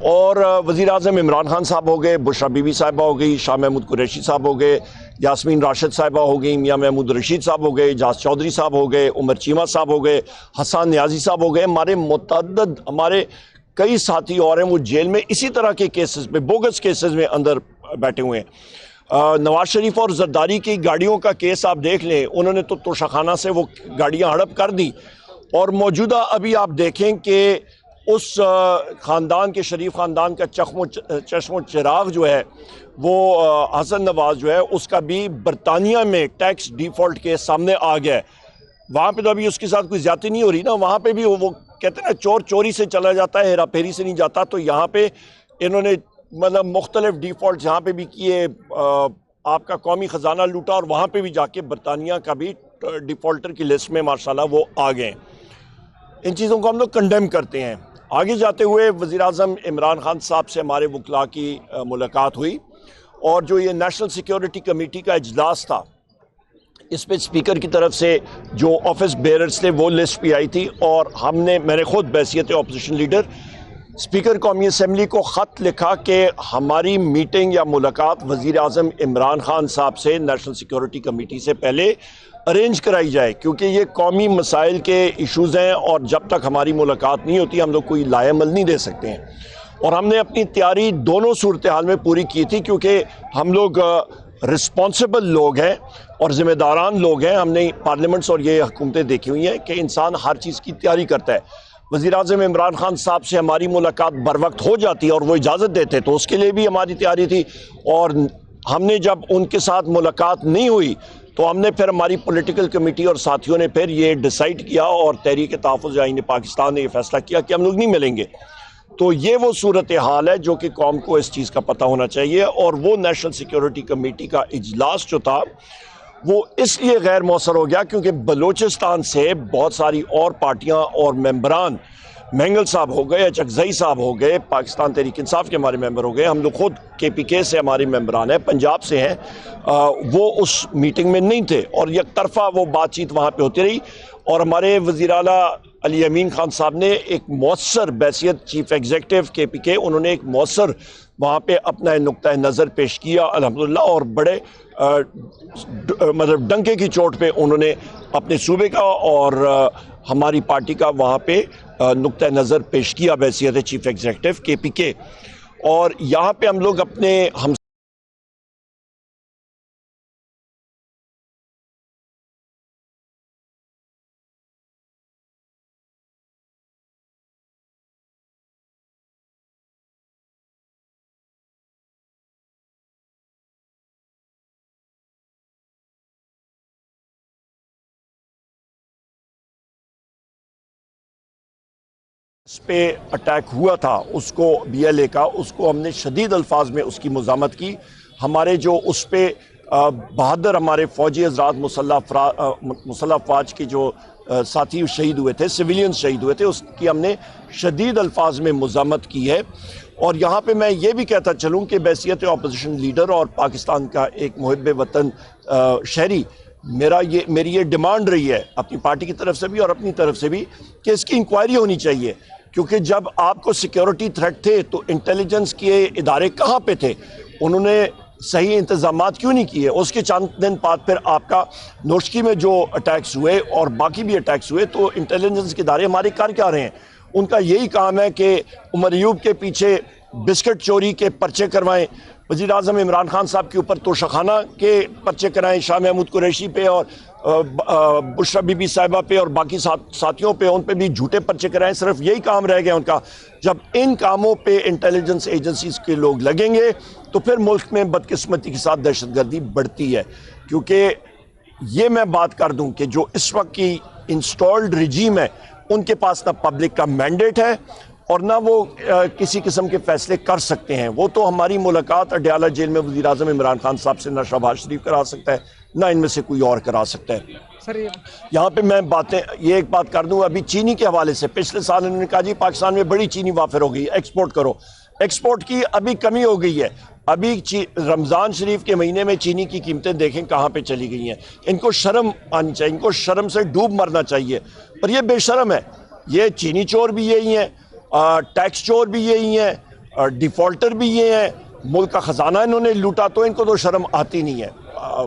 اور وزیر اعظم عمران خان صاحب ہو گئے، بشرا بی بی صاحبہ ہو گئی، شاہ محمود قریشی صاحب ہو گئے، یاسمین راشد صاحبہ ہو گئی، میاں محمود رشید صاحب ہو گئے، اجاز چودھری صاحب ہو گئے، عمر چیمہ صاحب ہو گئے، حسان نیازی صاحب ہو گئے، ہمارے کئی ساتھی اور ہیں وہ جیل میں اسی طرح کے کیسز میں، بوگس کیسز میں اندر بیٹھے ہوئے ہیں۔ نواز شریف اور زرداری کی گاڑیوں کا کیس آپ دیکھ لیں، انہوں نے تو توشخانہ سے وہ گاڑیاں ہڑپ کر دی، اور موجودہ ابھی آپ دیکھیں کہ اس خاندان کے، شریف خاندان کا چشم و چراغ جو ہے وہ حسن نواز جو ہے، اس کا بھی برطانیہ میں ٹیکس ڈیفالٹ کے سامنے آ گیا ہے۔ وہاں پہ تو ابھی اس کے ساتھ کوئی زیادتی نہیں ہو رہی نا، وہاں پہ بھی وہ کہتے ہیں نا چور چوری سے چلا جاتا ہے، ہیرا پھیری سے نہیں جاتا، تو یہاں پہ انہوں نے مطلب مختلف ڈیفالٹ جہاں پہ بھی کیے، آپ کا قومی خزانہ لوٹا، اور وہاں پہ بھی جا کے برطانیہ کا بھی ڈیفالٹر کی لسٹ میں ماشاءاللہ وہ آ گئے ہیں۔ ان چیزوں کو ہم لوگ کنڈیم کرتے ہیں۔ آگے جاتے ہوئے وزیراعظم عمران خان صاحب سے ہمارے وکلاء کی ملاقات ہوئی، اور جو یہ نیشنل سیکیورٹی کمیٹی کا اجلاس تھا، اس پہ اسپیکر کی طرف سے جو آفس بیئررز تھے وہ لسٹ بھی آئی تھی، اور میں نے خود بحیثیت اپوزیشن لیڈر اسپیکر قومی اسمبلی کو خط لکھا کہ ہماری میٹنگ یا ملاقات وزیر اعظم عمران خان صاحب سے نیشنل سیکیورٹی کمیٹی سے پہلے ارینج کرائی جائے، کیونکہ یہ قومی مسائل کے ایشوز ہیں، اور جب تک ہماری ملاقات نہیں ہوتی ہم لوگ کوئی لائے عمل نہیں دے سکتے ہیں۔ اور ہم نے اپنی تیاری دونوں صورتحال میں پوری کی تھی، کیونکہ ہم لوگ رسپانسبل لوگ ہیں اور ذمہ داران لوگ ہیں۔ ہم نے پارلیمنٹس اور یہ حکومتیں دیکھی ہوئی ہیں کہ انسان ہر چیز کی تیاری کرتا ہے۔ وزیر اعظم عمران خان صاحب سے ہماری ملاقات بر وقت ہو جاتی اور وہ اجازت دیتے تو اس کے لیے بھی ہماری تیاری تھی، اور ہم نے جب ان کے ساتھ ملاقات نہیں ہوئی تو ہم نے پھر ہماری پولیٹیکل کمیٹی اور ساتھیوں نے پھر یہ ڈیسائیڈ کیا، اور تحریک تحفظ آئین پاکستان نے یہ فیصلہ کیا کہ ہم لوگ نہیں ملیں گے۔ تو یہ وہ صورتحال ہے جو کہ قوم کو اس چیز کا پتہ ہونا چاہیے، اور وہ نیشنل سیکیورٹی کمیٹی کا اجلاس جو تھا وہ اس لیے غیر مؤثر ہو گیا کیونکہ بلوچستان سے بہت ساری اور پارٹیاں اور ممبران، مینگل صاحب ہو گئے، اچکزئی صاحب ہو گئے، پاکستان تحریک انصاف کے ہمارے ممبر ہو گئے، ہم لوگ خود کے پی کے سے ہمارے ممبران ہیں، پنجاب سے ہیں، وہ اس میٹنگ میں نہیں تھے، اور یک طرفہ وہ بات چیت وہاں پہ ہوتی رہی۔ اور ہمارے وزیر اعلیٰ علی امین خان صاحب نے ایک مؤثر بحیثیت چیف ایگزیکٹو کے پی کے، انہوں نے ایک مؤثر وہاں پہ اپنا نقطہ نظر پیش کیا الحمدللہ، اور بڑے مطلب ڈنکے کی چوٹ پہ انہوں نے اپنے صوبے کا اور ہماری پارٹی کا وہاں پہ نقطہ نظر پیش کیا بحیثیت چیف ایگزیکٹو کے پی کے۔ اور یہاں پہ ہم لوگ اپنے اس پہ اٹیک ہوا تھا، اس کو بی ایل اے کا، اس کو ہم نے شدید الفاظ میں اس کی مزاحمت کی۔ ہمارے جو اس پہ بہادر ہمارے فوجی حضرات، مسلح افواج کے جو ساتھی شہید ہوئے تھے، سویلینز شہید ہوئے تھے، اس کی ہم نے شدید الفاظ میں مزاحمت کی ہے۔ اور یہاں پہ میں یہ بھی کہتا چلوں کہ بحیثیت اپوزیشن لیڈر اور پاکستان کا ایک محب وطن شہری، میری یہ ڈیمانڈ رہی ہے اپنی پارٹی کی طرف سے بھی اور اپنی طرف سے بھی کہ اس کی انکوائری ہونی چاہیے، کیونکہ جب آپ کو سیکیورٹی تھریٹ تھے تو انٹیلیجنس کے ادارے کہاں پہ تھے؟ انہوں نے صحیح انتظامات کیوں نہیں کیے؟ اس کے چند دن بعد پھر آپ کا نوشکی میں جو اٹیکس ہوئے اور باقی بھی اٹیکس ہوئے، تو انٹیلیجنس کے ادارے ہمارے کر کیا رہے ہیں؟ ان کا یہی کام ہے کہ عمر ایوب کے پیچھے بسکٹ چوری کے پرچے کروائیں، وزیر اعظم عمران خان صاحب کے اوپر توشخانہ کے پرچے کرائیں، شاہ محمود قریشی پہ اور بشرا بی بی صاحبہ پہ اور باقی ساتھیوں پہ، ان پہ بھی جھوٹے پرچے کرائیں۔ صرف یہی کام رہ گیا ان کا۔ جب ان کاموں پہ انٹیلیجنس ایجنسیز کے لوگ لگیں گے تو پھر ملک میں بدقسمتی کے ساتھ دہشت گردی بڑھتی ہے، کیونکہ یہ میں بات کر دوں کہ جو اس وقت کی انسٹالڈ رجیم ہے، ان کے پاس نہ پبلک کا مینڈیٹ ہے اور نہ وہ کسی قسم کے فیصلے کر سکتے ہیں۔ وہ تو ہماری ملاقات اڈیالہ جیل میں وزیر اعظم عمران خان صاحب سے نہ شہباز شریف کرا سکتا ہے، نہ ان میں سے کوئی اور کرا سکتا ہے۔ یہاں پہ میں یہ ایک بات کر دوں، ابھی چینی کے حوالے سے پچھلے سال انہوں نے کہا جی پاکستان میں بڑی چینی وافر ہو گئی، ایکسپورٹ کرو۔ ایکسپورٹ کی ابھی کمی ہو گئی ہے۔ ابھی رمضان شریف کے مہینے میں چینی کی قیمتیں دیکھیں کہاں پہ چلی گئی ہیں۔ ان کو شرم آنی چاہیے، ان کو شرم سے ڈوب مرنا چاہیے، پر یہ بے شرم ہے۔ یہ چینی چور بھی یہی ہیں، ٹیکس چور بھی یہی ہیں، ڈیفالٹر بھی یہ ہیں, ملک کا خزانہ انہوں نے لوٹا, تو ان کو تو شرم آتی نہیں ہے.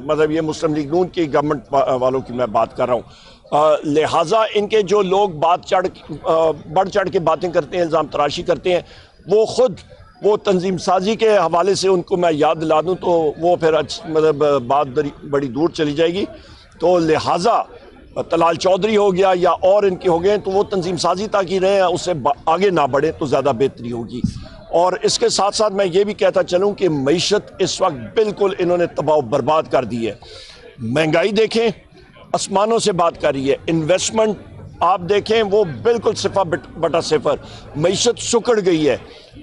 مطلب یہ مسلم لیگ نون کی گورنمنٹ والوں کی میں بات کر رہا ہوں. لہٰذا ان کے جو لوگ بڑھ چڑھ کے باتیں کرتے ہیں, الزام تراشی کرتے ہیں, وہ خود وہ تنظیم سازی کے حوالے سے ان کو میں یاد دلا دوں تو وہ پھر مطلب بات بڑی دور چلی جائے گی. تو لہٰذا طلال چودھری ہو گیا یا اور ان کے ہو گئے تو وہ تنظیم سازی تک ہی رہے ہیں, اس سے آگے نہ بڑھیں تو زیادہ بہتری ہوگی. اور اس کے ساتھ ساتھ میں یہ بھی کہتا چلوں کہ معیشت اس وقت بالکل انہوں نے تباہ و برباد کر دی ہے. مہنگائی دیکھیں آسمانوں سے بات کر رہی ہے, انویسٹمنٹ آپ دیکھیں وہ بالکل صفر بٹا صفر, معیشت سکڑ گئی ہے.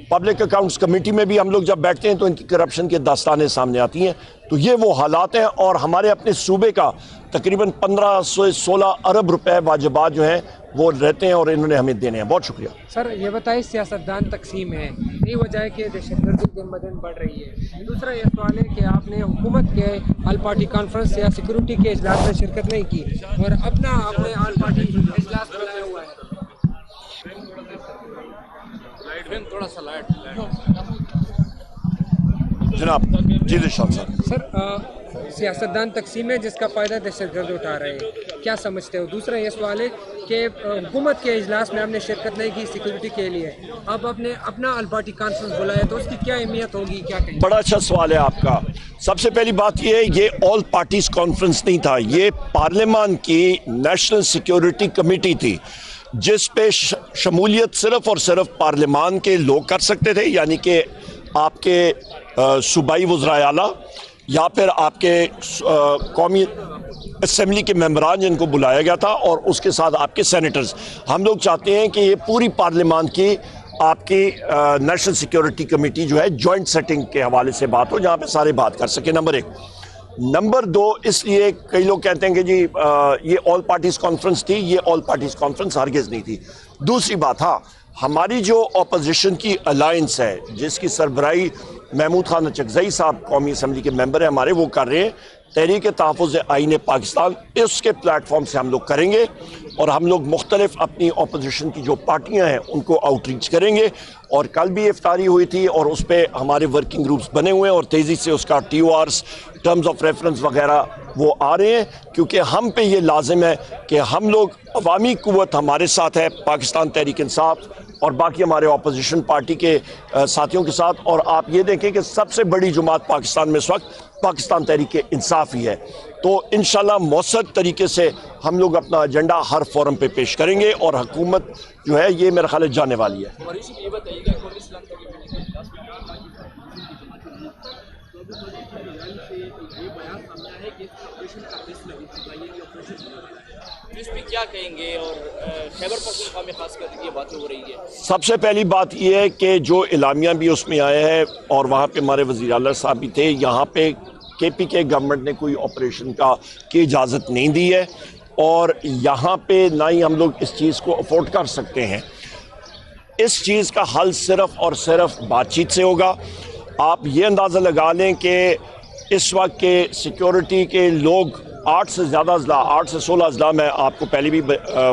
پبلک اکاؤنٹس کمیٹی میں بھی ہم لوگ جب بیٹھتے ہیں تو ان کی کرپشن کے داستانیں سامنے آتی ہیں. تو یہ وہ حالات ہیں, اور ہمارے اپنے صوبے کا تقریباً 15 سے 16 ارب روپے واجبات جو ہیں وہ رہتے ہیں اور انہوں نے ہمیں دینے ہیں. بہت شکریہ. سر یہ بتائیں سیاستدان تقسیم ہے, یہی وجہ ہے کہ دہشت گردی دن بدن بڑھ رہی ہے. دوسرا یہ سوال ہے کہ آپ نے حکومت کے آل پارٹی کانفرنس یا سیکورٹی کے اجلاس میں شرکت نہیں کی اور اپنے آل پارٹی اجلاس بنایا ہوا ہے. تھوڑا سا لائٹ جناب. جی رشاد صاحب. سر سیاستدان تقسیم ہے جس کا فائدہ دہشت گرد اٹھا رہے ہیں, کیا سمجھتے ہو؟ دوسرا یہ سوال ہے کہ حکومت کے اجلاس میں ہم نے شرکت نہیں کی سیکورٹی کے لیے, اب آپ نے اپنا آل پارٹی کانفرنس بلایا تو اس کی کیا اہمیت ہوگی, کیا کہیں؟ بڑا اچھا سوال ہے آپ کا. سب سے پہلی بات یہ ہے یہ آل پارٹیز کانفرنس نہیں تھا, یہ پارلیمان کی نیشنل سیکورٹی کمیٹی تھی جس پہ شمولیت صرف اور صرف پارلیمان کے لوگ کر سکتے تھے, یعنی کہ آپ کے صوبائی وزرائے اعلیٰ یا پھر آپ کے قومی اسمبلی کے ممبران جن کو بلایا گیا تھا, اور اس کے ساتھ آپ کے سینیٹرز. ہم لوگ چاہتے ہیں کہ یہ پوری پارلیمان کی آپ کی نیشنل سیکورٹی کمیٹی جو ہے جوائنٹ سیٹنگ کے حوالے سے بات ہو, جہاں پہ سارے بات کر سکیں. نمبر 1. نمبر 2, اس لیے کئی لوگ کہتے ہیں کہ جی یہ آل پارٹیز کانفرنس تھی, یہ آل پارٹیز کانفرنس ہرگز نہیں تھی. دوسری بات, ہاں ہماری جو اپوزیشن کی الائنس ہے جس کی سربراہی محمود خان اچکزئی صاحب قومی اسمبلی کے ممبر ہیں ہمارے, وہ کر رہے ہیں تحریک تحفظ آئین پاکستان. اس کے پلیٹ فارم سے ہم لوگ کریں گے اور ہم لوگ مختلف اپنی اپوزیشن کی جو پارٹیاں ہیں ان کو آؤٹ ریچ کریں گے. اور کل بھی افطاری ہوئی تھی اور اس پہ ہمارے ورکنگ گروپس بنے ہوئے ہیں اور تیزی سے اس کا TORs ٹرمز آف ریفرنس وغیرہ وہ آ رہے ہیں, کیونکہ ہم پہ یہ لازم ہے کہ ہم لوگ عوامی قوت ہمارے ساتھ ہے, پاکستان تحریک انصاف اور باقی ہمارے اپوزیشن پارٹی کے ساتھیوں کے ساتھ. اور آپ یہ دیکھیں کہ سب سے بڑی جماعت پاکستان میں اس وقت پاکستان تحریک انصاف ہی ہے. تو انشاءاللہ مؤثر طریقے سے ہم لوگ اپنا ایجنڈا ہر فورم پہ پیش کریں گے, اور حکومت جو ہے یہ میرا خیال ہے جانے والی ہے. کیا کہیں گے, اور خیبر پختونخوا میں خاص کر یہ باتیں ہو رہی ہے؟ سب سے پہلی بات یہ ہے کہ جو اعلامیہ بھی اس میں آیا ہے اور وہاں پہ ہمارے وزیر اعلیٰ صاحب بھی تھے, یہاں پہ KPK گورنمنٹ نے کوئی آپریشن کی اجازت نہیں دی ہے, اور یہاں پہ نہ ہی ہم لوگ اس چیز کو افورڈ کر سکتے ہیں. اس چیز کا حل صرف اور صرف بات چیت سے ہوگا. آپ یہ اندازہ لگا لیں کہ اس وقت کے سیکورٹی کے لوگ 8 سے زیادہ اضلاع, 8 سے 16 اضلاع میں آپ کو پہلے بھی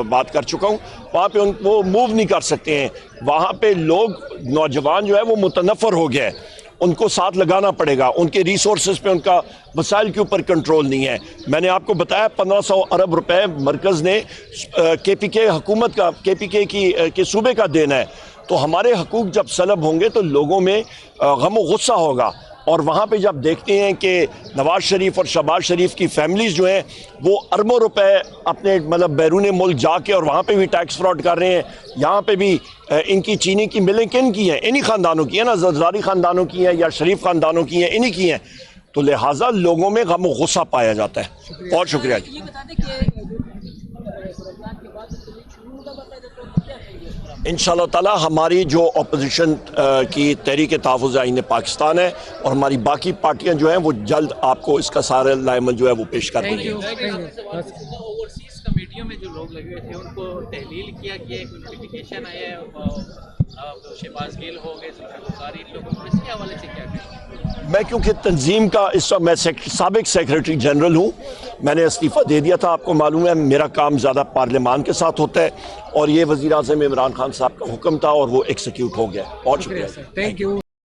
بات کر چکا ہوں, وہاں پہ وہ موو نہیں کر سکتے ہیں. وہاں پہ لوگ نوجوان جو ہے وہ متنفر ہو گیا ہے, ان کو ساتھ لگانا پڑے گا, ان کے ریسورسز پہ ان کا وسائل کے اوپر کنٹرول نہیں ہے. میں نے آپ کو بتایا 1500 ارب روپے مرکز نے KPK حکومت کا KPK کے صوبے کا دینا ہے. تو ہمارے حقوق جب سلب ہوں گے تو لوگوں میں غم و غصہ ہوگا, اور وہاں پہ جب دیکھتے ہیں کہ نواز شریف اور شہباز شریف کی فیملیز جو ہیں وہ اربوں روپے اپنے مطلب بیرون ملک جا کے اور وہاں پہ بھی ٹیکس فراڈ کر رہے ہیں, یہاں پہ بھی ان کی چینی کی ملیں کن کی ہیں, انہی خاندانوں کی ہیں نا, زرداری خاندانوں کی ہیں یا شریف خاندانوں کی ہیں, انہی کی ہیں. تو لہٰذا لوگوں میں غم و غصہ پایا جاتا ہے. بہت شکریہ جی. انشاءاللہ تعالی ہماری جو اپوزیشن کی تحریک تحفظ آئین پاکستان ہے اور ہماری باقی پارٹیاں جو ہیں وہ جلد آپ کو اس کا سارا لائمن جو ہے وہ پیش کر دیں گے. اوورسیز کمیٹیوں میں جو لوگ لگے ہوئے تھے ان کو تحلیل کیا گیا ہے, کوئی نوٹیفیکیشن آیا ہے, شہباز گیل ہو گئے, ان لوگوں کو اس کے حوالے سے کیا کہیں؟ میں کیونکہ تنظیم کا اس وقت میں سابق سیکریٹری جنرل ہوں، میں نے استعفیٰ دے دیا تھا، آپ کو معلوم ہے میرا کام زیادہ پارلیمان کے ساتھ ہوتا ہے، اور یہ وزیر اعظم عمران خان صاحب کا حکم تھا اور وہ ایکسیکیوٹ ہو گیا. بہت شکریہ. Thank you.